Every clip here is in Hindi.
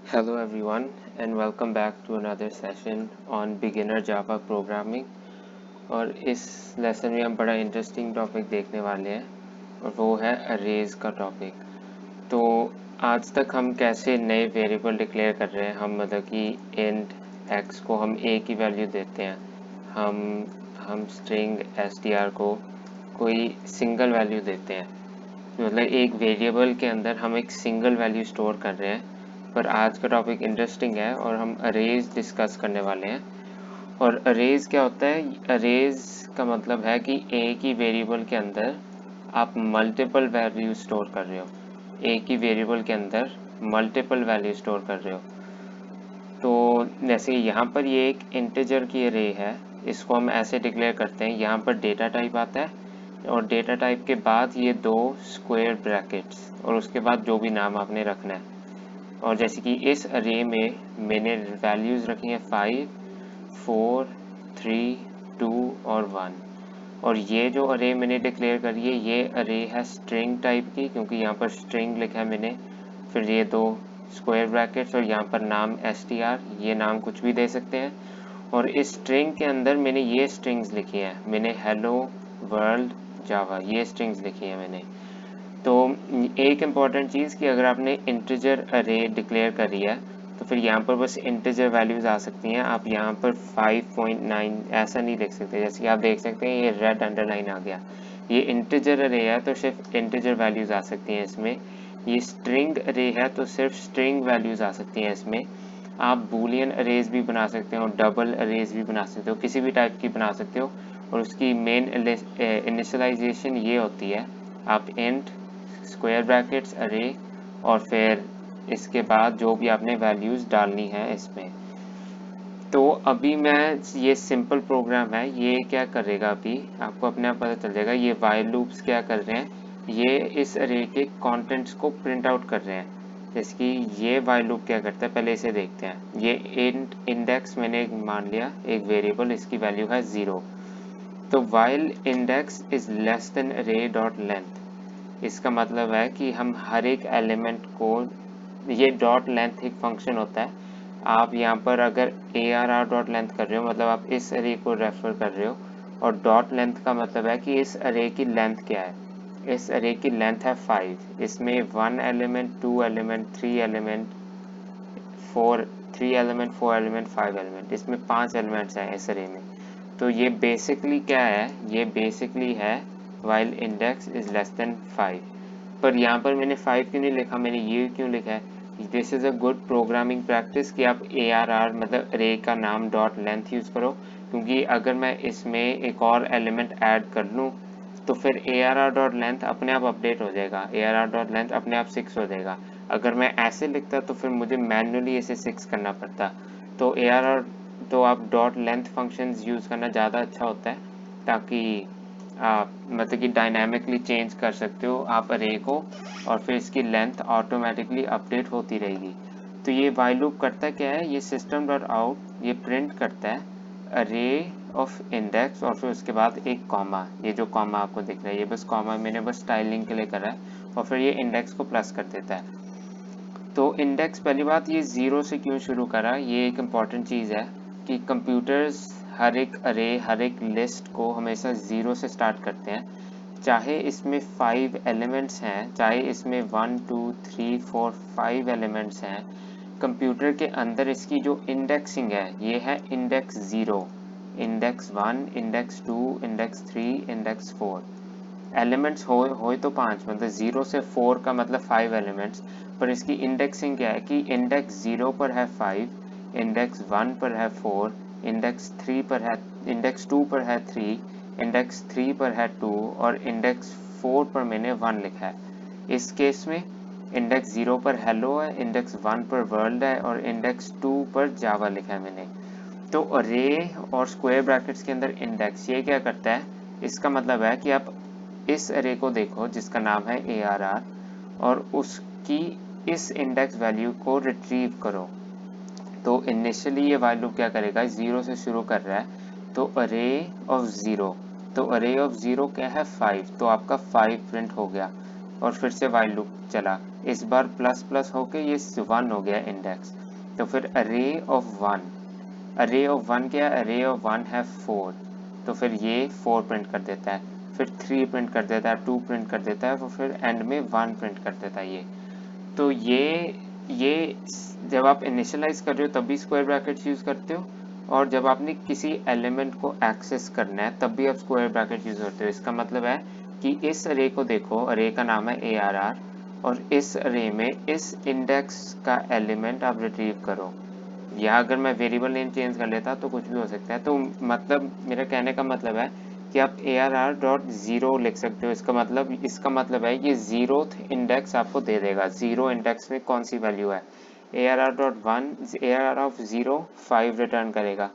Hello everyone and welcome back to another session on beginner Java programming। और इस लेसन में हम बड़ा इंटरेस्टिंग टॉपिक देखने वाले हैं और वो है अरेज का टॉपिक। तो आज तक हम कैसे नए वेरिएबल डिक्लेयर कर रहे हैं, हम मतलब कि इंट एक्स को हम ए की वैल्यू देते हैं, हम स्ट्रिंग str को कोई सिंगल वैल्यू देते हैं, मतलब एक वेरिएबल के अंदर हम एक सिंगल वैल्यू स्टोर कर रहे हैं। पर आज का टॉपिक इंटरेस्टिंग है और हम अरेज डिस्कस करने वाले हैं। और अरेज क्या होता है? अरेज का मतलब है कि एक ही वेरिएबल के अंदर आप मल्टीपल वैल्यू स्टोर कर रहे हो, एक ही वेरिएबल के अंदर मल्टीपल वैल्यू स्टोर कर रहे हो। तो जैसे यहाँ पर ये एक इंटीजर की अरे है, इसको हम ऐसे डिक्लेयर करते हैं, यहाँ पर डेटा टाइप आता है और डेटा टाइप के बाद ये दो स्क्वायर ब्रैकेट्स और उसके बाद जो भी नाम आपने रखना है। और जैसे कि इस अरे में मैंने वैल्यूज़ रखी हैं 5, 4, 3, 2 और 1। और ये जो अरे मैंने डिक्लेयर करी है ये अरे है स्ट्रिंग टाइप की, क्योंकि यहाँ पर स्ट्रिंग लिखा है मैंने। फिर ये दो स्क्वायर ब्रैकेट्स और यहाँ पर नाम str, ये नाम कुछ भी दे सकते हैं। और इस स्ट्रिंग के अंदर मैंने ये स्ट्रिंग्स लिखी हैं, मैंने हेलो वर्ल्ड जावा ये स्ट्रिंग्स लिखी हैं मैंने। तो एक इम्पॉर्टेंट चीज़ कि अगर आपने इंटीजर अरे डिक्लेयर करी है तो फिर यहाँ पर बस इंटीजर वैल्यूज़ आ सकती हैं। आप यहाँ पर 5.9 ऐसा नहीं लिख सकते, जैसे कि आप देख सकते हैं ये रेड अंडरलाइन आ गया। ये इंटीजर अरे है तो सिर्फ इंटीजर वैल्यूज़ आ सकती हैं इसमें। ये स्ट्रिंग अरे है तो सिर्फ स्ट्रिंग वैल्यूज़ आ सकती हैं इसमें। आप बूलियन अरेज भी बना सकते हो, डबल अरेज भी बना सकते हो, किसी भी टाइप की बना सकते हो। और उसकी मेन इनिशियलाइजेशन ये होती है, आप इंट स्क्वायर ब्रैकेट्स अरे और फिर इसके बाद जो भी आपने वैल्यूज़ डालनी है इसमें। तो अभी मैं ये सिंपल प्रोग्राम है, ये क्या करेगा अभी आपको अपने आप पता चल जाएगा। ये वाइल लूप्स क्या कर रहे हैं, ये इस अरे के कंटेंट्स को प्रिंट आउट कर रहे हैं। जैसे कि ये वाइल लूप क्या करता है, पहले इसे देखते हैं। ये इंडेक्स मैंने मान लिया एक वेरिएबल, इसकी वैल्यू है 0। तो while index is less than अरे डॉट लेंथ, इसका मतलब है कि हम हर एक एलिमेंट को, ये डॉट लेंथ एक फंक्शन होता है। आप यहाँ पर अगर ARR डॉट लेंथ कर रहे हो मतलब आप इस अरे को रेफर कर रहे हो, और डॉट लेंथ का मतलब है कि इस अरे की लेंथ क्या है। इस अरे की लेंथ है 5, इसमें 1 element, 2 element, 3 element, 3 element, 4 element, 5 element, इसमें 5 एलिमेंट्स हैं इस अरे में। तो ये बेसिकली क्या है, ये बेसिकली है while index is less than 5। पर यहाँ पर मैंने 5 क्यों नहीं लिखा, मैंने ये क्यों लिखा है, this is a good programming practice कि आप ARR मतलब अरे का नाम डॉट लेंथ यूज़ करो। क्योंकि अगर मैं इसमें एक और एलिमेंट ऐड कर लूँ तो फिर ARR डॉट लेंथ अपने आप अपडेट हो जाएगा, ARR डॉट लेंथ अपने आप 6 हो जाएगा। अगर मैं ऐसे लिखता तो फिर मुझे मैन्युअली इसे 6 करना पड़ता। तो ARR, तो आप डॉट लेंथ फंक्शंस यूज़ करना ज़्यादा अच्छा होता है, ताकि आप मतलब कि डायनामिकली चेंज कर सकते हो आप अरे को, और फिर इसकी लेंथ ऑटोमेटिकली अपडेट होती रहेगी। तो ये वाइल लूप करता क्या है, ये सिस्टम डॉट आउट ये प्रिंट करता है अरे ऑफ इंडेक्स और फिर उसके बाद एक कॉमा, ये जो कॉमा आपको दिख रहा है ये बस कॉमा मैंने बस स्टाइलिंग के लिए करा है, और फिर ये इंडेक्स को प्लस कर देता है। तो इंडेक्स, पहली बात ये 0 से क्यों शुरू करा, ये एक इम्पॉर्टेंट चीज़ है कि कंप्यूटर्स हर एक अरे हर एक लिस्ट को हमेशा 0 से स्टार्ट करते हैं। चाहे इसमें 5 एलिमेंट्स हैं, चाहे इसमें 1 2 3 4 5 एलिमेंट्स हैं, कंप्यूटर के अंदर इसकी जो इंडेक्सिंग है ये है index 0, index 1, index 2, index 3, index 4। Elements हो तो 5, मतलब 0 से 4 का मतलब 5 एलिमेंट्स। पर इसकी इंडेक्सिंग क्या है कि इंडेक्स 0 पर है 5, इंडेक्स 1 पर है 4, इंडेक्स 3 पर है, इंडेक्स 2 पर है 3, इंडेक्स 3 पर है 2 और इंडेक्स 4 पर मैंने 1 लिखा है। इस केस में इंडेक्स 0 पर हेलो है, इंडेक्स 1 पर वर्ल्ड है और इंडेक्स 2 पर जावा लिखा है मैंने। तो अरे और स्क्वायर ब्रैकेट्स के अंदर इंडेक्स ये क्या करता है, इसका मतलब है कि आप इस अरे को देखो जिसका नाम है ARR और उसकी इस इंडेक्स वैल्यू को रिट्रीव करो। तो इनिशियली ये वाइल लूप क्या करेगा, 0 से शुरू कर रहा है, तो अरे ऑफ 0, तो अरे ऑफ 0 क्या है 5, तो आपका 5 प्रिंट हो गया। और फिर से वाइल लूप चला, इस बार प्लस प्लस होके ये 1 हो गया इंडेक्स। तो फिर अरे ऑफ 1 क्या है, अरे ऑफ 1 है 4, तो फिर ये 4 प्रिंट कर देता है, फिर 3 प्रिंट कर देता है, 2 प्रिंट कर देता है, फिर एंड में 1 प्रिंट कर देता है ये। तो ये जब आप इनिशियलाइज कर रहे हो तब भी स्क्वायर ब्रैकेट्स यूज करते हो, और जब आपने किसी एलिमेंट को एक्सेस करना है तब भी आप स्क्वायर ब्रैकेट यूज करते हो। इसका मतलब है कि इस अरे को देखो, अरे का नाम है ARR, और इस अरे में इस इंडेक्स का एलिमेंट आप रिट्रीव करो। या अगर मैं वेरिएबल नेम चेंज कर लेता तो कुछ भी हो सकता है। तो मतलब मेरा कहने का मतलब है कि आप ARR.0 लिख सकते हो। इसका मतलब है ये 0th इंडेक्स आपको दे देगा। 0 इंडेक्स में कौन सी वैल्यू है, ARR.1 ARR ऑफ 0 5 रिटर्न करेगा,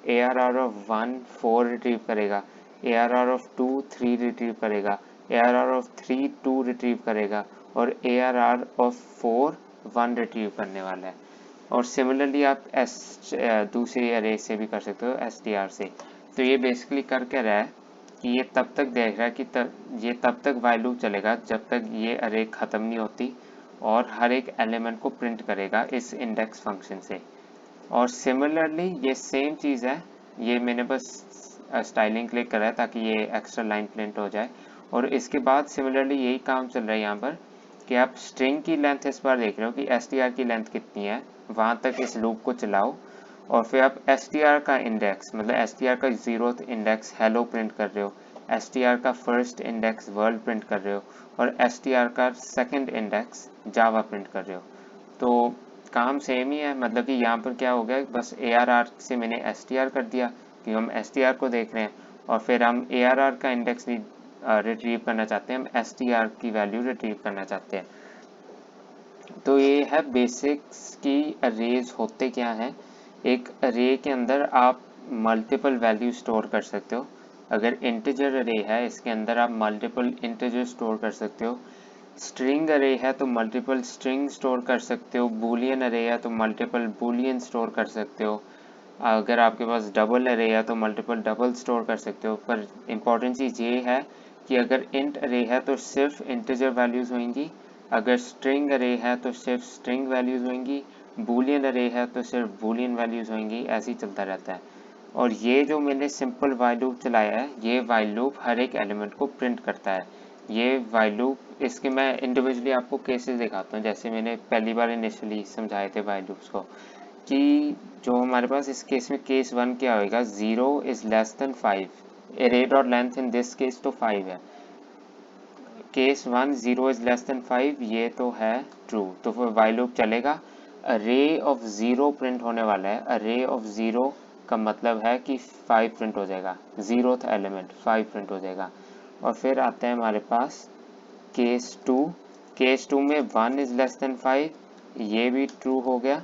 ARR ऑफ 1 4 रिट्रीव करेगा, ARR ऑफ 2 3 रिट्रीव करेगा, ARR ऑफ 3 2 रिट्रीव करेगा, और ARR ऑफ 4 1 रिट्रीव करने वाला है। और सिमिलरली आप दूसरी अरे से भी कर सकते हो, STR से। तो ये बेसिकली कर क्या रहा है कि ये तब तक देख रहा है कि ये तब तक while लूप चलेगा जब तक ये अरे ख़त्म नहीं होती, और हर एक एलिमेंट को प्रिंट करेगा इस इंडेक्स फंक्शन से। और सिमिलरली ये सेम चीज़ है, ये मैंने बस स्टाइलिंग क्लिक करा है ताकि ये एक्स्ट्रा लाइन प्रिंट हो जाए। और इसके बाद सिमिलरली यही काम चल रहा है यहाँ पर कि आप स्ट्रिंग की लेंथ इस बार देख रहे हो कि STR की लेंथ कितनी है, वहाँ तक इस लूप को चलाओ, और फिर आप STR का इंडेक्स मतलब STR का 0th इंडेक्स हेलो प्रिंट कर रहे हो, STR का फर्स्ट इंडेक्स वर्ल्ड प्रिंट कर रहे हो, और STR का सेकंड इंडेक्स जावा प्रिंट कर रहे हो। तो काम सेम ही है, मतलब कि यहाँ पर क्या हो गया, बस ARR से मैंने STR कर दिया कि हम STR को देख रहे हैं, और फिर हम ARR का इंडेक्स रिट्रीव करना चाहते हैं, हम STR की वैल्यू रिट्रीव करना चाहते हैं। तो ये है बेसिक्स की अरेज होते क्या हैं। एक अरे के अंदर आप मल्टीपल वैल्यू स्टोर कर सकते हो। अगर इंटीजर अरे है इसके अंदर आप मल्टीपल इंटीजर स्टोर कर सकते हो। स्ट्रिंग अरे है तो मल्टीपल स्ट्रिंग स्टोर कर सकते हो। बूलियन अरे है तो मल्टीपल बूलियन स्टोर कर सकते हो। अगर आपके पास डबल अरे है तो मल्टीपल डबल स्टोर कर सकते हो। पर इम्पोर्टेंट चीज़ ये है कि अगर इंट अरे है तो सिर्फ इंटीजर वैल्यूज़ होंगी, अगर स्ट्रिंग अरे है तो सिर्फ स्ट्रिंग वैल्यूज़ होंगी, बूलियन अरे है तो सिर्फ बूलियन वैल्यूज़ होंगी। ऐसे ही चलता रहता है। और ये जो मैंने सिंपल वाइल लूप चलाया है, ये वाइल लूप हर एक एलिमेंट को प्रिंट करता है। ये वाइल लूप, इसके मैं इंडिविजुअली आपको केसेस दिखाता हूँ, जैसे मैंने पहली बार इनिशियली समझाए थे वाइल लूप्स को, कि जो हमारे पास इस केस में केस 1 क्या होएगा, 0 is less than 5, array dot length in this case तो 5 है। केस 1 0 इज लेस देन 5, ये तो है ट्रू, तो फिर वाइल लूप चलेगा। array ऑफ 0 प्रिंट होने वाला है, array ऑफ 0 का मतलब है कि 5 प्रिंट हो जाएगा, 0th एलिमेंट 5 प्रिंट हो जाएगा। और फिर आता है हमारे पास केस 2, केस 2 में 1 इज लेस देन 5, ये भी ट्रू हो गया।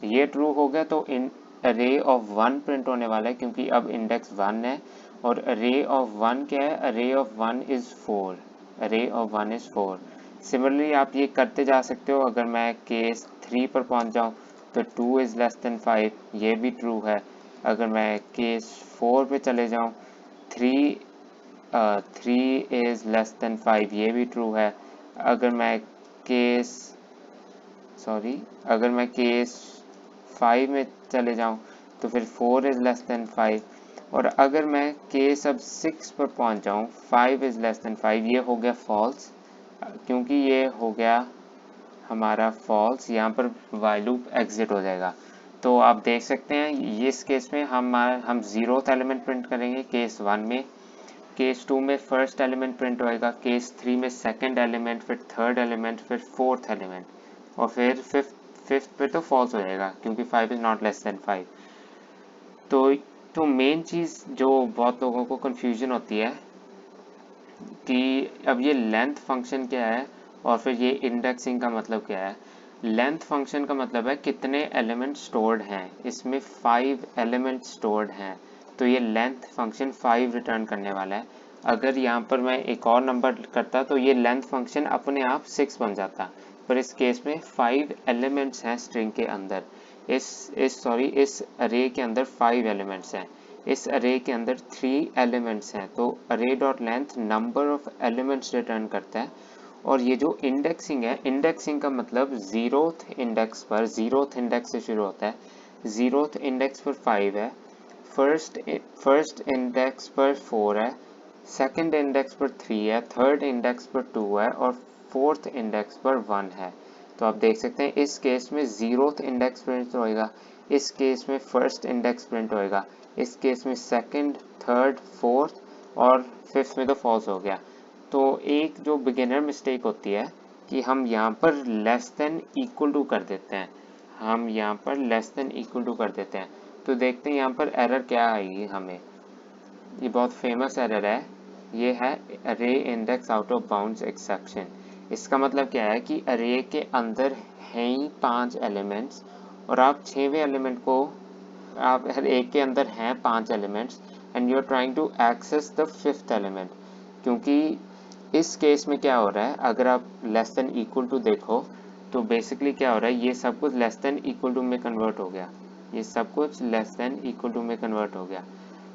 ये ट्रू हो गया तो इन अरे ऑफ 1 प्रिंट होने वाला है क्योंकि अब इंडेक्स 1 है। और अरे ऑफ 1 क्या है, अरे ऑफ 1 इज 4, अरे ऑफ 1 इज 4। सिमिलरली आप ये करते जा सकते हो। अगर मैं केस 3 पर पहुंच जाऊं तो 2 इज लेस देन 5, ये भी ट्रू है। अगर मैं केस 4 पे चले जाऊं, 3 इज लेस देन 5, ये भी ट्रू है। अगर मैं अगर मैं केस 5 में चले जाऊं तो फिर 4 इज लेस देन 5। और अगर मैं केस अब 6 पर पहुंच जाऊं, 5 इज लेस देन 5, ये हो गया फॉल्स, क्योंकि ये हो गया हमारा फॉल्स, यहाँ पर वाइल लूप एग्जिट हो जाएगा। तो आप देख सकते हैं इस केस में हम 0th एलिमेंट प्रिंट करेंगे केस 1 में, केस 2 में फर्स्ट एलिमेंट प्रिंट होएगा, केस 3 में सेकंड एलिमेंट, फिर थर्ड एलिमेंट, फिर फोर्थ एलिमेंट, और फिर फिफ्थ पे तो फॉल्स हो जाएगा क्योंकि 5 इज नॉट लेस देन 5। तो मेन चीज़ जो बहुत लोगों को कंफ्यूजन होती है कि अब ये लेंथ फंक्शन क्या है और फिर ये इंडेक्सिंग का मतलब क्या है। लेंथ फंक्शन का मतलब है कितने एलिमेंट स्टोर्ड हैं, इसमें 5 एलिमेंट स्टोर्ड हैं, तो ये लेंथ फंक्शन 5 रिटर्न करने वाला है। अगर यहाँ पर मैं एक और नंबर करता तो ये लेंथ फंक्शन अपने आप 6 बन जाता, पर इस केस में 5 एलिमेंट्स हैं स्ट्रिंग के अंदर। इस अरे के अंदर 5 एलिमेंट्स हैं, इस अरे के अंदर 3 एलिमेंट्स हैं, तो अरे dot length number of elements return करता है। और ये जो इंडेक्सिंग है, इंडेक्सिंग का मतलब जीरोथ इंडेक्स पर, जीरोथ इंडेक्स से शुरू होता है, जीरोथ इंडेक्स पर 5 है, फर्स्ट इंडेक्स पर 4 है, सेकंड इंडेक्स पर 3 है, थर्ड इंडेक्स पर 2 है और फोर्थ इंडेक्स पर 1 है। तो आप देख सकते हैं इस केस में जीरोथ इंडेक्स प्रिंट होएगा, इस केस में फर्स्ट इंडेक्स प्रिंट होएगा, इस केस में सेकंड, थर्ड, फोर्थ और फिफ्थ में तो फॉल्स हो गया। तो एक जो बिगिनर मिस्टेक होती है कि हम यहाँ पर लेस देन इक्वल टू कर देते हैं, हम यहाँ पर लेस देन इक्वल टू कर देते हैं। तो देखते हैं यहाँ पर एरर क्या आएगी हमें। ये बहुत फेमस एरर है, ये है अरे index out of bounds exception. इसका मतलब क्या है कि अरे के अंदर हैं ही 5 एलिमेंट्स और आप 6वें एलिमेंट को, आप हर एक के अंदर हैं 5 elements and you are trying to access the 5th element. क्योंकि इस केस में क्या हो रहा है, अगर आप लेस देन इक्वल टू देखो तो बेसिकली क्या हो रहा है, ये सब कुछ लेस देन इक्वल टू में कन्वर्ट हो गया, ये सब कुछ लेस देन इक्वल टू में कन्वर्ट हो गया।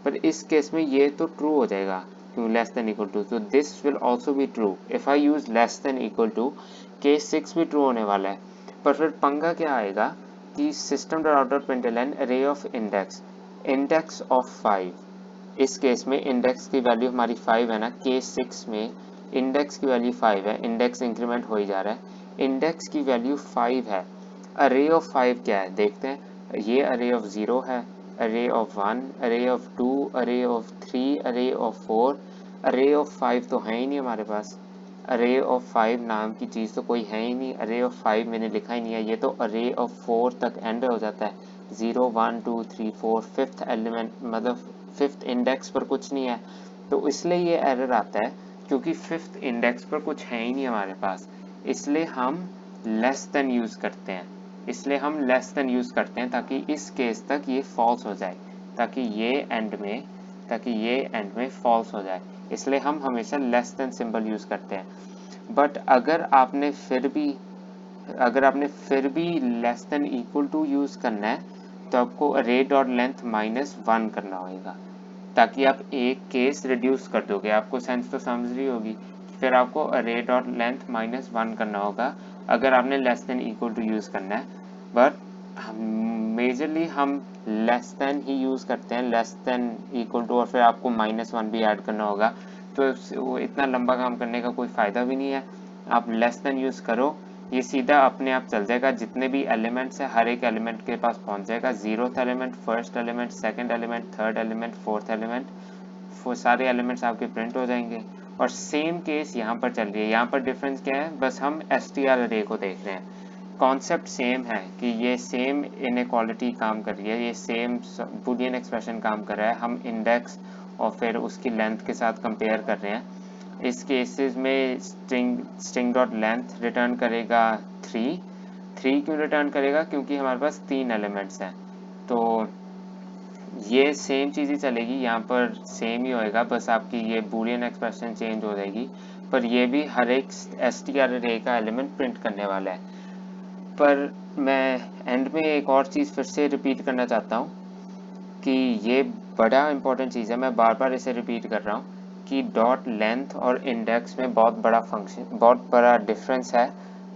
पर इस केस में ये तो ट्रू हो जाएगा क्यों, लेस देन इक्वल टू, तो this will also be true if I use less than equal to. Case 6 भी ट्रू होने वाला है। पर फिर पंगा क्या आएगा कि system dot out dot println अरे ऑफ इंडेक्स, इंडेक्स ऑफ 5, इस केस में इंडेक्स की वैल्यू हमारी 5 है ना, केस 6 में इंडेक्स की वैल्यू 5 है, इंडेक्स इंक्रीमेंट हो ही जा रहा है, इंडेक्स की वैल्यू 5 है। अरे ऑफ 5 क्या है देखते हैं, ये अरे ऑफ 0 है, अरे ऑफ 1, अरे ऑफ 2, अरे ऑफ 3, अरे ऑफ 4, अरे ऑफ 5 तो है ही नहीं हमारे पास। अरे ऑफ 5 नाम की चीज़ तो कोई है ही नहीं, अरे ऑफ 5 मैंने लिखा ही नहीं है, ये तो अरे ऑफ 4 तक एंड हो जाता है, 0 1 2 3 4, फिफ्थ एलिमेंट मतलब फिफ्थ इंडेक्स पर कुछ नहीं है। तो इसलिए ये एरर आता है क्योंकि फिफ्थ इंडेक्स पर कुछ है ही नहीं हमारे पास, इसलिए हम लेस देन यूज करते हैं, इसलिए हम लेस देन यूज करते हैं ताकि इस केस तक ये फॉल्स हो जाए, ताकि ये एंड में फॉल्स हो जाए, इसलिए हम हमेशा लेस देन सिंबल यूज करते हैं। बट अगर आपने फिर भी less than equal to use करना है तो आपको अरे डॉट लेंथ -1 करना होगा, ताकि आप एक केस रिड्यूस कर दोगे। आपको सेंस तो समझ रही होगी। फिर आपको अरे डॉट लेंथ -1 करना होगा अगर आपने less than equal to use करना है। बट मेजरली हम लेस देन ही यूज करते हैं, लेस देन इक्वल टू, और फिर आपको -1 भी ऐड करना होगा। तो वो इतना लंबा काम करने का कोई फायदा भी नहीं है। आप लेस देन यूज करो, ये सीधा अपने आप चल जाएगा, जितने भी एलिमेंट्स है हर एक एलिमेंट के पास पहुंच जाएगा, 0th element, first element, second element, third element, fourth element, वो सारे एलिमेंट्स आपके प्रिंट हो जाएंगे। और सेम केस यहाँ पर चल रही है। यहाँ पर डिफरेंस क्या है, बस हम str अरे को देख रहे हैं। कॉन्सेप्ट सेम है कि ये सेम इनइक्वालिटी काम कर रही है, ये सेम बूलियन एक्सप्रेशन काम कर रहा है। हम इंडेक्स और फिर उसकी लेंथ के साथ कंपेयर कर रहे हैं। इस केसेस में स्ट्रिंग डॉट लेंथ रिटर्न करेगा 3 क्यों रिटर्न करेगा, क्योंकि हमारे पास 3 एलिमेंट्स हैं। तो ये सेम चीज़ ही चलेगी, यहाँ पर सेम ही होएगा, बस आपकी ये बूलियन एक्सप्रेशन चेंज हो जाएगी। पर ये भी हर एक str अरे का एलिमेंट प्रिंट करने वाला है। पर मैं एंड में एक और चीज़ फिर से रिपीट करना चाहता हूँ कि ये बड़ा इंपॉर्टेंट चीज़ है, मैं बार बार इसे रिपीट कर रहा हूँ कि डॉट लेंथ और इंडेक्स में बहुत बड़ा डिफरेंस है।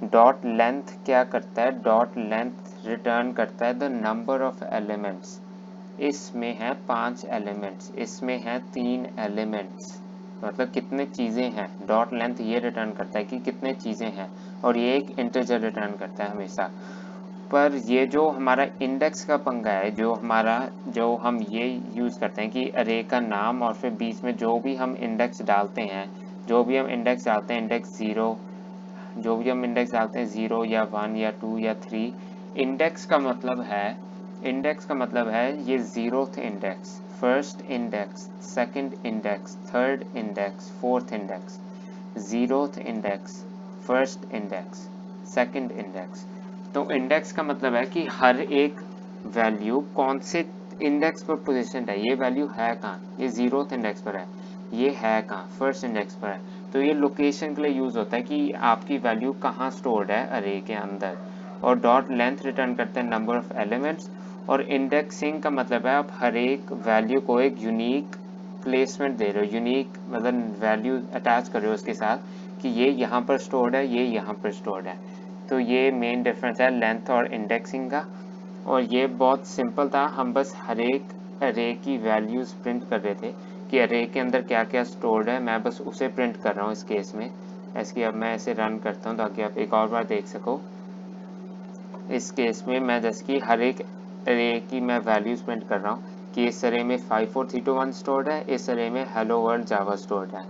डॉट लेंथ क्या करता है, डॉट लेंथ रिटर्न करता है द नंबर ऑफ एलिमेंट्स। इसमें है 5 एलिमेंट्स, इसमें है 3 एलिमेंट्स, मतलब कितने चीज़ें हैं। डॉट लेंथ ये रिटर्न करता है कि कितने चीज़ें हैं, और ये एक इंटीजर रिटर्न करता है हमेशा। पर ये जो हमारा इंडेक्स का पंगा है, जो हम ये यूज़ करते हैं कि अरे का नाम और फिर बीच में जो भी हम इंडेक्स डालते हैं, इंडेक्स 0, जो भी हम इंडेक्स डालते हैं 0 या 1 या 2 या 3, इंडेक्स का मतलब है ये 0th index, first index, second index, third index, fourth index, 0th index, first index, second index. तो इंडेक्स का मतलब है कि हर एक वैल्यू कौन से इंडेक्स पर पोजीशन है, ये वैल्यू है कहाँ, ये 0th इंडेक्स पर है, ये है कहाँ, फर्स्ट इंडेक्स पर है। तो ये लोकेशन के लिए यूज होता है कि आपकी वैल्यू कहाँ स्टोर्ड है अरे के अंदर। और डॉट लेंथ रिटर्न करते हैं नंबर ऑफ एलिमेंट्स। और इंडेक्सिंग का मतलब है आप हर एक वैल्यू को एक यूनिक प्लेसमेंट दे रहे हो, यूनिक मतलब वैल्यू अटैच कर रहे हो उसके साथ कि ये यहाँ पर स्टोर्ड है, ये यहाँ पर स्टोर्ड है। तो ये मेन डिफरेंस है लेंथ और इंडेक्सिंग का। और ये बहुत सिंपल था, हम बस हर एक अरे की वैल्यूज प्रिंट कर रहे थे कि अरे के अंदर क्या क्या स्टोर्ड है, मैं बस उसे प्रिंट कर रहा हूँ इस केस में। ऐसे अब मैं ऐसे रन करता हूँ ताकि आप एक और बार देख सको। इस केस में मैं जैसे कि हर एक अरे की मैं वैल्यूज प्रिंट कर रहा हूँ कि इस अरे में 54321 स्टोर्ड है, इस अरे में हेलो वर्ल्ड जावा स्टोर्ड है।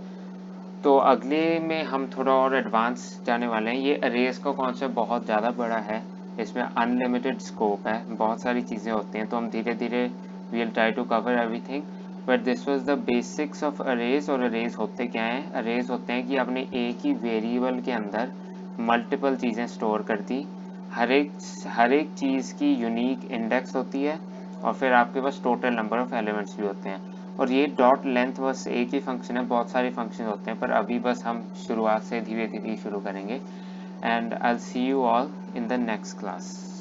तो अगले में हम थोड़ा और एडवांस जाने वाले हैं। ये अरेज का कॉन्सेप्ट बहुत ज़्यादा बड़ा है, इसमें अनलिमिटेड स्कोप है, बहुत सारी चीज़ें होती हैं, तो हम धीरे धीरे we will try to cover everything. But this was the basics of arrays. और अरेज होते क्या हैं? अरेज होते हैं कि आपने एक ही वेरिएबल के अंदर मल्टीपल चीज़ें स्टोर कर दी, हर एक चीज़ की यूनिक इंडेक्स होती है, और फिर आपके पास टोटल नंबर ऑफ एलिमेंट्स भी होते हैं। और ये डॉट लेंथ बस एक ही फंक्शन है, बहुत सारे फंक्शन होते हैं, पर अभी बस हम शुरुआत से धीरे धीरे शुरू करेंगे। And I will see you all in the next class.